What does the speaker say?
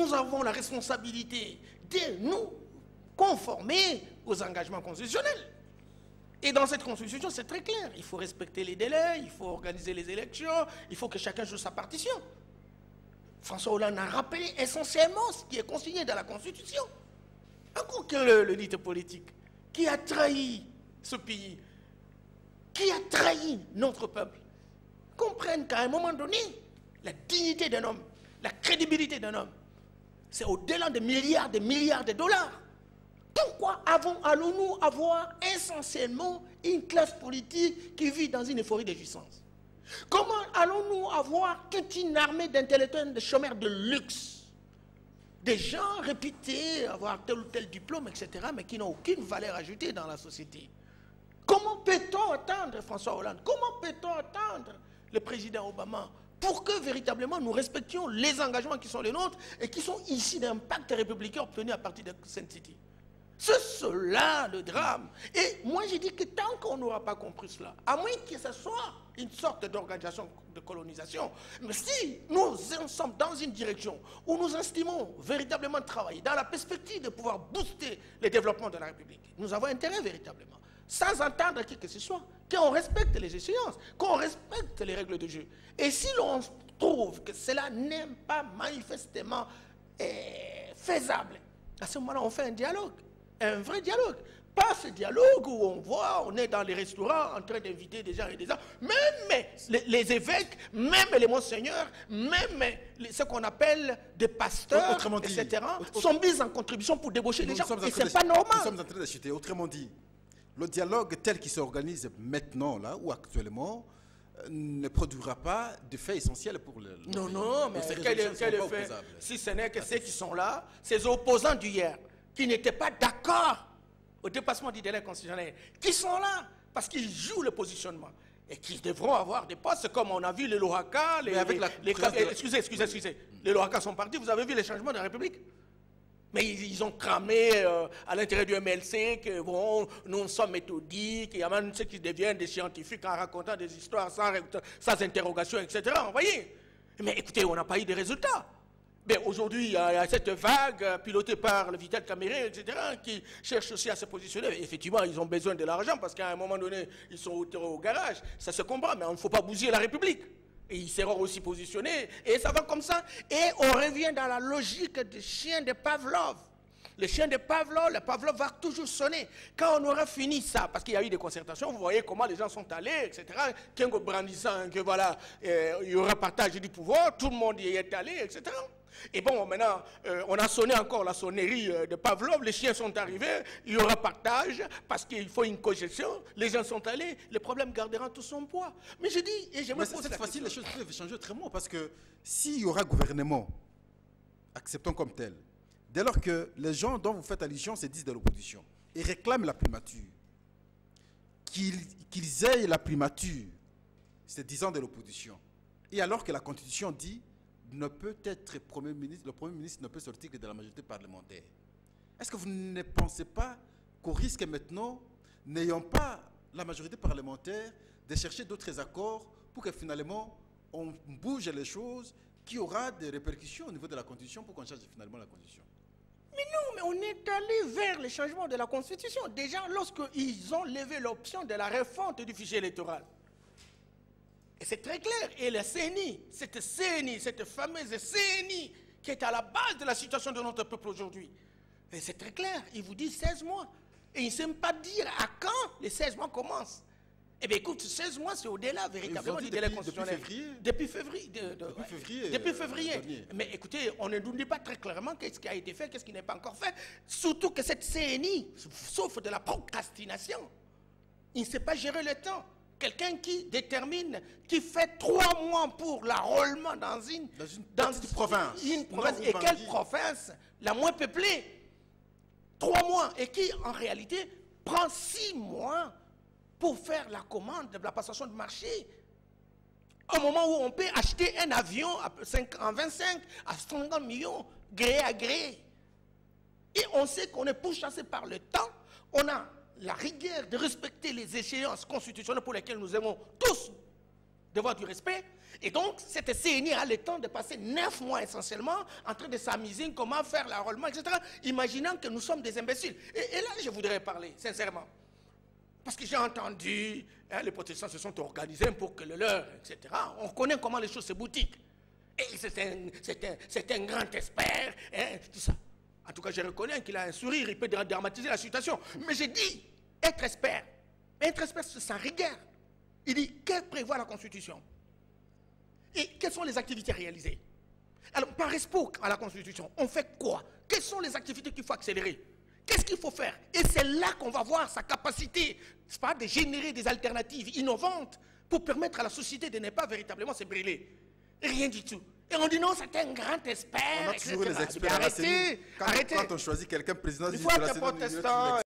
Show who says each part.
Speaker 1: nous avons la responsabilité de nous conformer aux engagements constitutionnels. Et dans cette constitution, c'est très clair. Il faut respecter les délais, il faut organiser les élections, il faut que chacun joue sa partition. François Hollande a rappelé essentiellement ce qui est consigné dans la Constitution. Encore que le leader politique qui a trahi ce pays, qui a trahi notre peuple, comprenne qu'à un moment donné, la dignité d'un homme, la crédibilité d'un homme, c'est au-delà de milliards de dollars. Pourquoi allons-nous avoir essentiellement une classe politique qui vit dans une euphorie de jouissance? Comment allons-nous avoir toute une armée d'intellectuels, de chômeurs de luxe, des gens réputés avoir tel ou tel diplôme, etc., mais qui n'ont aucune valeur ajoutée dans la société? Comment peut-on attendre François Hollande? Comment peut-on attendre le président Obama pour que véritablement nous respections les engagements qui sont les nôtres et qui sont ici d'un pacte républicain obtenu à partir de Sainte-City? C'est cela le drame. Et moi j'ai dit que tant qu'on n'aura pas compris cela, à moins que ce soit une sorte d'organisation de colonisation, mais si nous sommes dans une direction où nous estimons véritablement travailler dans la perspective de pouvoir booster le développement de la République, nous avons intérêt véritablement, sans entendre qui que ce soit, qu'on respecte les échéances, qu'on respecte les règles de jeu. Et si l'on trouve que cela n'est pas manifestement faisable, à ce moment-là on fait un dialogue. Un vrai dialogue. Pas ce dialogue où on voit, on est dans les restaurants en train d'inviter des gens et des gens. Même les évêques, même les monseigneurs, même ce qu'on appelle des pasteurs, etc., sont mis en contribution pour débaucher les gens. Et ce n'est pas normal.
Speaker 2: Nous sommes en train d'acheter. Autrement dit, le dialogue tel qu'il s'organise maintenant, là, ou actuellement, ne produira pas de faits essentiels pour le...
Speaker 1: Non, mais quel effet? Si ce n'est que ceux qui sont là, ces opposants d'hier, qui n'étaient pas d'accord au dépassement du délai constitutionnel, qui sont là parce qu'ils jouent le positionnement et qui devront avoir des postes comme on a vu les Lohaka, excusez, les Lohaka sont partis, vous avez vu les changements de la République? Mais ils ont cramé à l'intérieur du MLC que bon, nous sommes méthodiques, il y a même ceux qui deviennent des scientifiques en racontant des histoires sans interrogation, etc. Vous voyez? Mais écoutez, on n'a pas eu de résultats. Mais aujourd'hui, il y a cette vague pilotée par le Vital Caméré, etc., qui cherche aussi à se positionner. Effectivement, ils ont besoin de l'argent parce qu'à un moment donné, ils sont au garage. Ça se comprend, mais il ne faut pas bousiller la République. Et ils seront aussi positionnés. Et ça va comme ça. Et on revient dans la logique des chiens de Pavlov. Le chien de Pavlov, le Pavlov va toujours sonner. Quand on aura fini ça, parce qu'il y a eu des concertations, vous voyez comment les gens sont allés, etc. Kengo brandissant que voilà, il y aura partage du pouvoir, tout le monde y est allé, etc. Et bon, maintenant, on a sonné encore la sonnerie de Pavlov, les chiens sont arrivés, il y aura partage, parce qu'il faut une cogestion, les gens sont allés, le problème gardera tout son poids. Mais je dis, et je me pose
Speaker 2: cette fois-ci, les choses peuvent changer autrement, parce que s'il y aura gouvernement, acceptons comme tel, dès lors que les gens dont vous faites allusion se disent de l'opposition et réclament la primature, qu'ils aient la primature, c'est 10 ans de l'opposition, et alors que la Constitution dit ne peut être Premier ministre, le Premier ministre ne peut sortir que de la majorité parlementaire. Est-ce que vous ne pensez pas qu'au risque maintenant, n'ayant pas la majorité parlementaire, de chercher d'autres accords pour que finalement on bouge les choses, qui aura des répercussions au niveau de la Constitution pour qu'on change finalement la Constitution?
Speaker 1: Mais non, mais on est allé vers le changement de la Constitution. Déjà, lorsqu'ils ont levé l'option de la refonte du fichier électoral. Et c'est très clair. Et la CENI, cette fameuse CENI, qui est à la base de la situation de notre peuple aujourd'hui. Et c'est très clair. Ils vous disent 16 mois. Et ils ne savent pas dire à quand les 16 mois commencent. Eh bien, écoute, 16 mois, c'est au-delà véritablement du délai constitutionnel. Depuis février. Depuis février. Mais écoutez, on ne nous dit pas très clairement qu'est-ce qui a été fait, qu'est-ce qui n'est pas encore fait. Surtout que cette CENI souffre de la procrastination. Il ne sait pas gérer le temps. Quelqu'un qui détermine, qui fait 3 mois pour l'enrôlement dans une province. Une province. Et quelle province? La moins peuplée. 3 mois. Et qui, en réalité, prend 6 mois pour faire la commande de la passation de marché. Au moment où on peut acheter un avion en 25 à 50 millions, gré à gré. Et on sait qu'on est pourchassé par le temps. On a la rigueur de respecter les échéances constitutionnelles pour lesquelles nous aimons tous devoir du respect. Et donc, cette CNI a le temps de passer 9 mois essentiellement en train de s'amuser, comment faire l'enrôlement, etc. Imaginant que nous sommes des imbéciles. Et là, je voudrais parler, sincèrement. Parce que j'ai entendu, hein, les protestants se sont organisés pour que le leur, etc. On connaît comment les choses se boutiquent. Et c'est un grand expert, hein, tout ça. En tout cas, je reconnais qu'il a un sourire, il peut dramatiser la situation. Mais j'ai dit, être expert, c'est sans rigueur. Il dit, que prévoit la Constitution? Et quelles sont les activités réalisées? Alors, par respect à la Constitution, on fait quoi? Quelles sont les activités qu'il faut accélérer? Qu'est-ce qu'il faut faire? Et c'est là qu'on va voir sa capacité, c'est pas, de générer des alternatives innovantes pour permettre à la société de ne pas véritablement se brûler. Rien du tout. Et on dit non, c'est un grand expert.
Speaker 2: On a toujours
Speaker 1: etc.
Speaker 2: les experts.
Speaker 1: Arrêtez, arrêtez.
Speaker 2: Quand on choisit quelqu'un président
Speaker 1: Il faut être protestant.